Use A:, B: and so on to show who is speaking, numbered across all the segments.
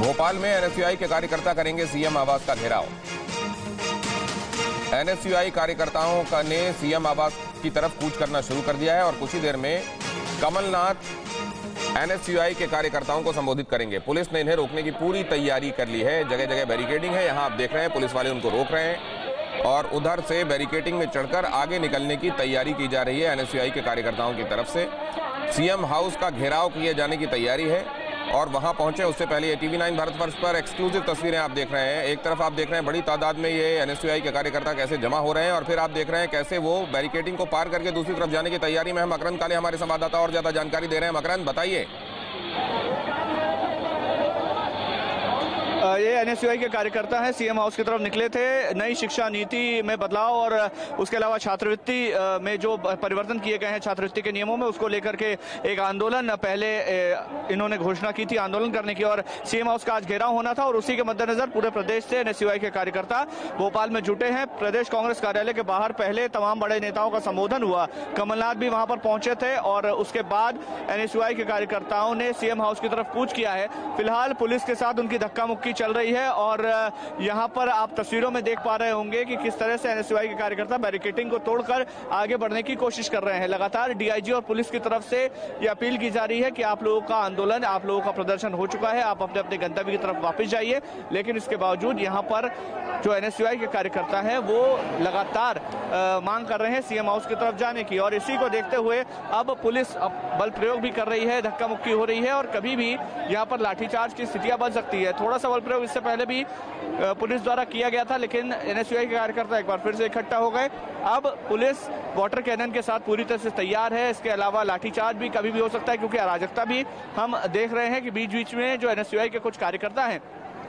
A: भोपाल में एनएसयूआई के कार्यकर्ता करेंगे सीएम आवास का घेराव। एनएसयूआई कार्यकर्ताओं का ने सीएम आवास की तरफ कूच करना शुरू कर दिया है और कुछ ही देर में कमलनाथ एनएसयूआई के कार्यकर्ताओं को संबोधित करेंगे। पुलिस ने इन्हें रोकने की पूरी तैयारी कर ली है। जगह जगह बैरिकेडिंग है। यहां आप देख रहे हैं पुलिस वाले उनको रोक रहे हैं और उधर से बैरिकेडिंग में चढ़कर आगे निकलने की तैयारी की जा रही है। एनएसयूआई के कार्यकर्ताओं की तरफ से सीएम हाउस का घेराव किए जाने की तैयारी है और वहां पहुंचे उससे पहले ये TV9 भारतवर्ष पर एक्सक्लूसिव तस्वीरें आप देख रहे हैं। एक तरफ आप देख रहे हैं बड़ी तादाद में ये एनएसयूआई के कार्यकर्ता कैसे जमा हो रहे हैं और फिर आप देख रहे हैं कैसे वो बैरिकेडिंग को पार करके दूसरी तरफ जाने की तैयारी में। हम मकरंद काले हमारे संवाददाता और ज्यादा जानकारी दे रहे हैं। मकरंद, बताइए।
B: ये एनएसयूआई के कार्यकर्ता हैं, सीएम हाउस की तरफ निकले थे। नई शिक्षा नीति में बदलाव और उसके अलावा छात्रवृत्ति में जो परिवर्तन किए गए हैं छात्रवृत्ति के नियमों में, उसको लेकर के एक आंदोलन पहले इन्होंने घोषणा की थी आंदोलन करने की और सीएम हाउस का आज घेराव होना था और उसी के मद्देनजर पूरे प्रदेश से एनएसयूआई के कार्यकर्ता भोपाल में जुटे हैं। प्रदेश कांग्रेस कार्यालय के बाहर पहले तमाम बड़े नेताओं का संबोधन हुआ। कमलनाथ भी वहां पर पहुंचे थे और उसके बाद एनएसयूआई के कार्यकर्ताओं ने सीएम हाउस की तरफ कूच किया है। फिलहाल पुलिस के साथ उनकी धक्का मुक्की चल रही है और यहां पर आप तस्वीरों में देख पा रहे होंगे कि किस तरह से एनएसयूआई के कार्यकर्ता बैरिकेडिंग को तोड़कर आगे बढ़ने की कोशिश कर रहे हैं। लगातार डीआईजी और पुलिस की तरफ से ये अपील की जा रही है कि आप लोगों का आंदोलन, आप लोगों का प्रदर्शन हो चुका है, आप अपने अपने गंतव्य की तरफ वापस जाइए। लेकिन इसके बावजूद यहां पर जो एनएसयूआई के कार्यकर्ता हैं वो लगातार मांग कर रहे हैं सीएम हाउस की तरफ जाने की और इसी को देखते हुए अब पुलिस बल प्रयोग भी कर रही है, धक्का मुक्की हो रही है और कभी भी यहाँ पर लाठीचार्ज की स्थितियां बन सकती है। थोड़ा सा बल प्रयोग इससे पहले भी पुलिस द्वारा किया गया था, लेकिन एनएसयूआई के कार्यकर्ता एक बार फिर से इकट्ठा हो गए। अब पुलिस वाटर कैनन के साथ पूरी तरह से तैयार है। इसके अलावा लाठीचार्ज भी कभी भी हो सकता है क्योंकि अराजकता भी हम देख रहे हैं कि बीच बीच में जो एनएसयूआई के कुछ कार्यकर्ता हैं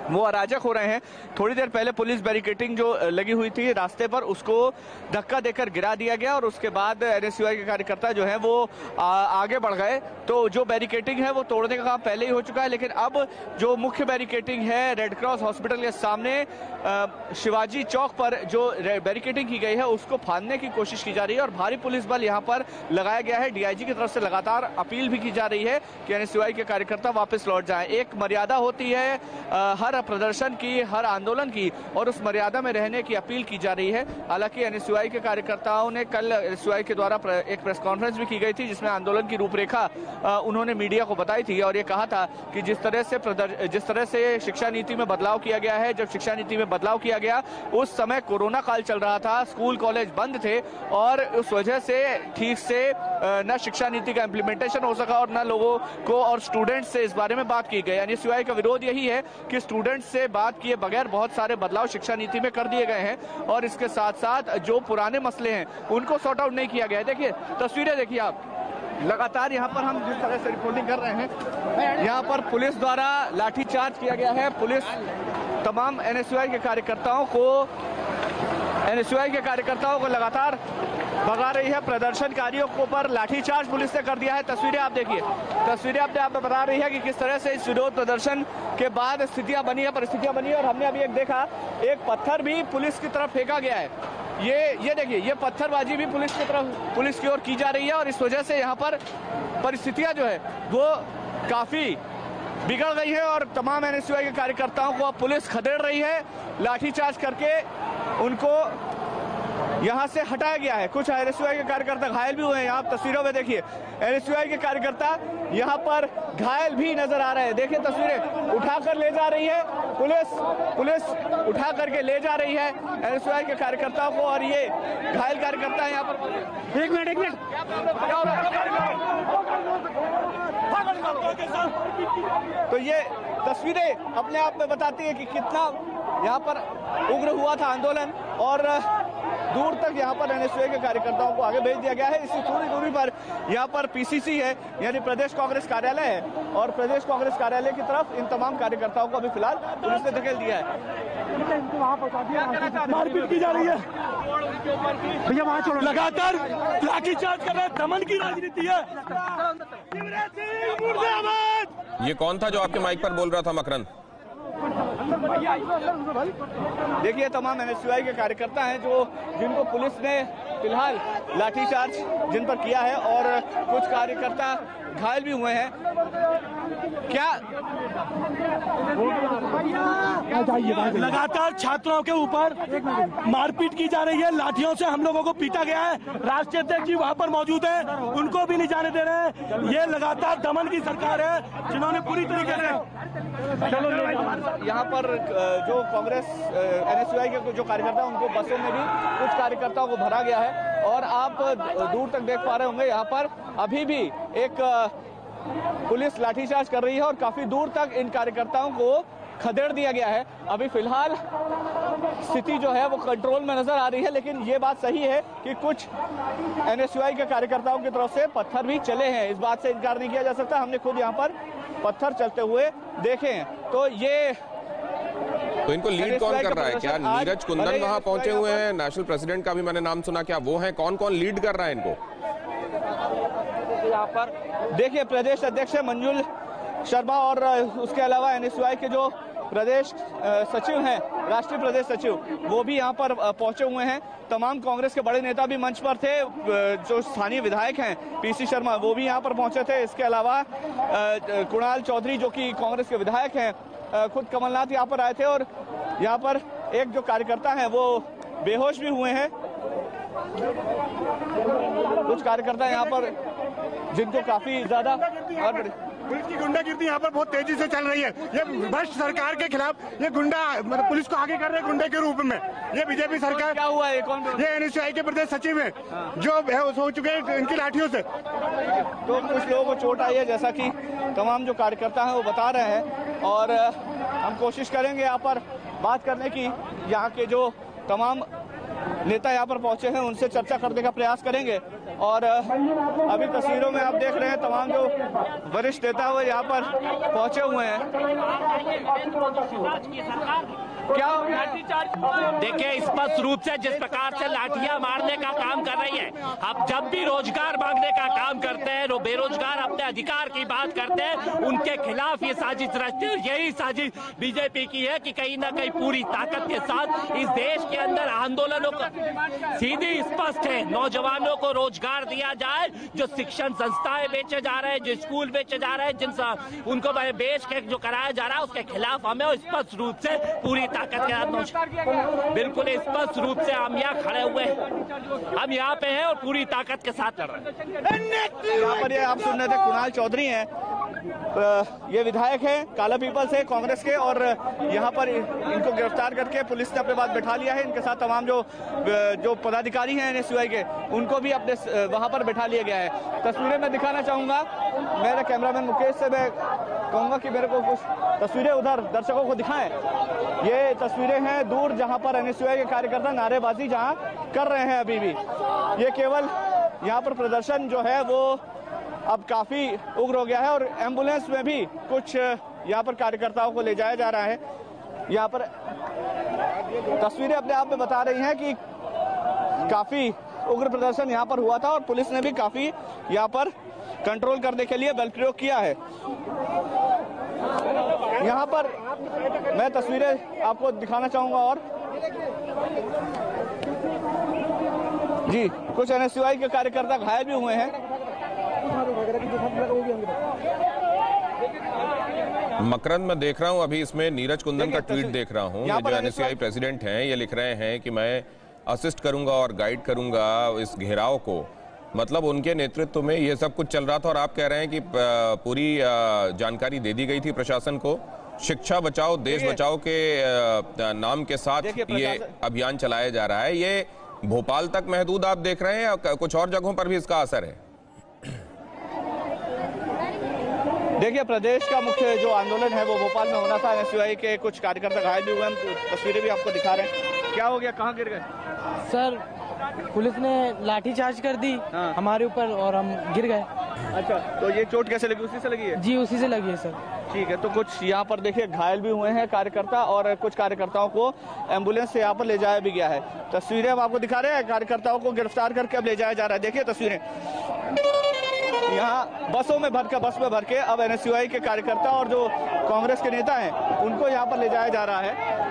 B: वो अराजक हो रहे हैं। थोड़ी देर पहले पुलिस बैरिकेडिंग जो लगी हुई थी रास्ते पर, उसको धक्का देकर गिरा दिया गया और उसके बाद एनएसयूआई के कार्यकर्ता जो है वो आगे बढ़ गए। तो जो बैरिकेडिंग है वो तोड़ने का काम पहले ही हो चुका है, लेकिन अब जो मुख्य बैरिकेडिंग है रेड क्रॉस हॉस्पिटल के सामने शिवाजी चौक पर जो बैरिकेडिंग की गई है उसको फाड़ने की कोशिश की जा रही है और भारी पुलिस बल यहाँ पर लगाया गया है। डीआईजी की तरफ से लगातार अपील भी की जा रही है कि एनएसयूआई के कार्यकर्ता वापस लौट जाएं। एक मर्यादा होती है हर प्रदर्शन की, हर आंदोलन की और उस मर्यादा में रहने की अपील की जा रही है। हालांकि एनएसयूआई के कार्यकर्ताओं ने कल एनएसयूआई के द्वारा एक प्रेस कॉन्फ्रेंस भी की गई थी जिसमें आंदोलन की रूपरेखा उन्होंने मीडिया को बताई थी और ये कहा था कि जिस तरह से शिक्षा नीति में बदलाव किया गया है, जब शिक्षा नीति में बदलाव किया गया उस समय कोरोना काल चल रहा था, स्कूल कॉलेज बंद थे और उस वजह से ठीक से न शिक्षा नीति का इम्प्लीमेंटेशन हो सका और न लोगों को और स्टूडेंट्स से इस बारे में बात की गई। एनएसयूआई का विरोध यही है कि स्टूडेंट्स से बात किए बगैर बहुत सारे बदलाव शिक्षा नीति में कर दिए गए हैं और इसके साथ साथ जो पुराने मसले हैं उनको सॉर्ट आउट नहीं किया गया है। देखिए तस्वीरें देखिए आप, लगातार यहाँ पर हम जिस तरह से रिपोर्टिंग कर रहे हैं यहाँ पर पुलिस द्वारा लाठीचार्ज किया गया है। पुलिस तमाम एनएसयूआई के कार्यकर्ताओं को लगातार भगा रही है। प्रदर्शनकारियों को पर लाठीचार्ज पुलिस ने कर दिया है। तस्वीरें आप देखिए, तस्वीरें अपने आप में बता रही है कि किस तरह से इस विरोध प्रदर्शन के बाद परिस्थितियां बनी है और हमने अभी एक देखा, एक पत्थर भी पुलिस की तरफ फेंका गया है। ये देखिए, ये पत्थरबाजी भी पुलिस की ओर की जा रही है और इस वजह से यहाँ पर परिस्थितियां जो है वो काफी बिगड़ गई है और तमाम एनएसयूआई के कार्यकर्ताओं को अब पुलिस खदेड़ रही है। लाठीचार्ज करके उनको यहां से हटाया गया है। कुछ एनएसयूआई के कार्यकर्ता घायल भी हुए हैं। आप तस्वीरों में देखिए, एनएसयूआई के कार्यकर्ता यहां पर घायल भी नजर आ रहे हैं। देखिए तस्वीरें उठाकर ले जा रही है पुलिस उठा करके ले जा रही है एनएसयूआई के कार्यकर्ताओं को और ये घायल कार्यकर्ता है यहाँ पर। एक मिनट तो ये तस्वीरें अपने आप में बताती है कि कितना यहाँ पर उग्र हुआ था आंदोलन और दूर तक यहाँ पर एनएसयूआई के कार्यकर्ताओं को आगे भेज दिया गया है। इसकी थोड़ी दूरी पर यहाँ पर पीसीसी है, यानी प्रदेश कांग्रेस कार्यालय है और प्रदेश कांग्रेस कार्यालय की तरफ इन तमाम कार्यकर्ताओं को अभी फिलहाल पुलिस ने धकेल दिया है। वहाँ पहुंचा दिया, मारपीट की जा रही है भैया, वहाँ छोड़ो। लगातार लाठीचार्ज कर रहे हैं, दमन की राजनीति है।
A: ये कौन था जो आपके माइक पर बोल रहा था मकरंद?
B: देखिए तमाम एनएसयूआई के कार्यकर्ता हैं जिनको पुलिस ने फिलहाल लाठीचार्ज जिन पर किया है और कुछ कार्यकर्ता घायल भी हुए हैं। क्या
C: लगातार छात्रों के ऊपर मारपीट की जा रही है, लाठियों से हम लोगों को पीटा गया है। राष्ट्रीय अध्यक्ष जी वहां पर मौजूद है, उनको भी नहीं जाने दे रहे हैं। ये लगातार दमन की सरकार है जिन्होंने पूरी तरीके से
B: यहाँ पर जो कांग्रेस एनएसयूआई के जो कार्यकर्ता उनको बसों में भी कुछ कार्यकर्ताओं को भरा गया है और आप दूर तक देख पा रहे होंगे यहाँ पर अभी भी एक पुलिस लाठीचार्ज कर रही है और काफी दूर तक इन कार्यकर्ताओं को खदेड़ दिया गया है। अभी फिलहाल स्थिति जो है वो कंट्रोल में नजर आ रही है, लेकिन ये बात सही है कि कुछ एनएसयूआई के कार्यकर्ताओं की तरफ से पत्थर भी चले हैं, इस बात से इनकार नहीं किया जा सकता। हमने खुद यहाँ पर पत्थर चलते हुए देखे हैं। तो
A: इनको लीड कौन कर रहा है? क्या नीरज कुंदन वहां पहुंचे हुए हैं? नेशनल प्रेसिडेंट का भी मैंने नाम सुना, क्या वो हैं? कौन कौन लीड कर रहा है इनको?
B: यहाँ पर देखिए प्रदेश अध्यक्ष है मंजुल शर्मा और उसके अलावा एनएसयूआई के जो प्रदेश सचिव हैं, राष्ट्रीय प्रदेश सचिव, वो भी यहाँ पर पहुंचे हुए हैं। तमाम कांग्रेस के बड़े नेता भी मंच पर थे। जो स्थानीय विधायक हैं पीसी शर्मा, वो भी यहाँ पर पहुंचे थे। इसके अलावा कुणाल चौधरी जो कि कांग्रेस के विधायक हैं, खुद कमलनाथ यहाँ पर आए थे और यहाँ पर एक जो कार्यकर्ता हैं वो बेहोश भी हुए हैं। कुछ कार्यकर्ता यहाँ पर जिनको काफी ज्यादा
C: पुलिस की गुंडागिर्दी यहाँ पर बहुत तेजी से चल रही है। ये भ्रष्ट सरकार के खिलाफ ये गुंडा मतलब पुलिस को आगे कर रहे हैं गुंडे के रूप में। ये बीजेपी सरकार
B: क्या हुआ है? कौन?
C: ये एनएसयूआई के प्रदेश सचिव हैं जो हो चुके हैं इनकी लाठियों से।
B: तो कुछ लोगों को चोट आई है जैसा कि तमाम जो कार्यकर्ता हैं वो बता रहे हैं और हम कोशिश करेंगे यहाँ पर बात करने की। यहाँ के जो तमाम नेता यहाँ पर पहुंचे हैं उनसे चर्चा करने का प्रयास करेंगे और अभी तस्वीरों में आप देख रहे हैं तमाम जो वरिष्ठ नेता वो यहाँ पर पहुंचे हुए हैं। क्या
D: देखिए स्पष्ट रूप से जिस प्रकार से लाठियां मारने का काम कर रही है, अब जब भी रोजगार मांगने का काम करते हैं, बेरोजगार अपने अधिकार की बात करते हैं, उनके खिलाफ ये साजिश रचते हैं। यही साजिश बीजेपी की है कि कहीं ना कहीं पूरी ताकत के साथ इस देश के अंदर आंदोलनों का सीधी स्पष्ट है, नौजवानों को रोजगार दिया जाए। जो शिक्षण संस्थाएं बेचे जा रहे हैं, जो स्कूल बेचे जा रहे हैं, जिन उनको बेच के जो कराया जा रहा है उसके खिलाफ हमें स्पष्ट रूप से पूरी ताकत के साथ, बिल्कुल स्पष्ट रूप से हम यहाँ खड़े हुए हैं। हम यहाँ पे हैं और पूरी ताकत के साथ लड़ रहे हैं।
B: यहाँ पर ये आप सुन रहे थे कुणाल चौधरी हैं, ये विधायक हैं काला पीपल से कांग्रेस के और यहाँ पर इनको गिरफ्तार करके पुलिस ने अपने पास बैठा लिया है। इनके साथ तमाम जो पदाधिकारी हैं एनएसयूआई के उनको भी अपने वहाँ पर बैठा लिया गया है। तस्वीरें मैं दिखाना चाहूँगा, मेरे कैमरामैन मुकेश से मैं कहूँगा कि मेरे को कुछ तस्वीरें उधर दर्शकों को दिखाएं। ये तस्वीरें हैं दूर जहाँ पर एनएसयूआई के कार्यकर्ता नारेबाजी जहाँ कर रहे हैं अभी भी। ये केवल यहाँ पर प्रदर्शन जो है वो अब काफी उग्र हो गया है और एम्बुलेंस में भी कुछ यहाँ पर कार्यकर्ताओं को ले जाया जा रहा है। यहाँ पर तस्वीरें अपने आप में बता रही हैं कि काफी उग्र प्रदर्शन यहाँ पर हुआ था और पुलिस ने भी काफी यहाँ पर कंट्रोल करने के लिए बल प्रयोग किया है। यहाँ पर मैं तस्वीरें आपको दिखाना चाहूंगा और जी कुछ एनएसयूआई के कार्यकर्ता घायल भी हुए हैं।
A: मकरंद मैं देख रहा हूं अभी इसमें नीरज कुंदन का ट्वीट देख रहा हूं। ये जो एनएसयूआई प्रेसिडेंट हैं ये लिख रहे हैं कि मैं असिस्ट करूंगा और गाइड करूंगा इस घेराव को। मतलब उनके नेतृत्व में ये सब कुछ चल रहा था और आप कह रहे हैं कि पूरी जानकारी दे दी गई थी प्रशासन को। शिक्षा बचाओ देश बचाओ के नाम के साथ ये अभियान चलाया जा रहा है। ये भोपाल तक महदूद आप देख रहे हैं या कुछ और जगहों पर भी इसका असर है?
B: देखिए प्रदेश का मुख्य जो आंदोलन है वो भोपाल में होना था। एनएसयूआई के कुछ कार्यकर्ता घायल भी हुए हैं, तस्वीरें भी आपको दिखा रहे हैं। क्या हो गया, कहाँ गिर गए?
E: सर पुलिस ने लाठीचार्ज कर दी हमारे ऊपर और हम गिर गए।
B: अच्छा, तो ये चोट कैसे लगी? उसी से लगी है?
E: जी उसी से लगी है सर।
B: ठीक है, तो कुछ यहाँ पर देखिए घायल भी हुए हैं कार्यकर्ता और कुछ कार्यकर्ताओं को एम्बुलेंस से यहाँ पर ले जाया भी गया है। तस्वीरें हम आपको दिखा रहे हैं, कार्यकर्ताओं को गिरफ्तार करके अब ले जाया जा रहा है। देखिए तस्वीरें यहाँ बस में भर के अब एनएसयूआई के कार्यकर्ता और जो कांग्रेस के नेता हैं उनको यहाँ पर ले जाया जा रहा है।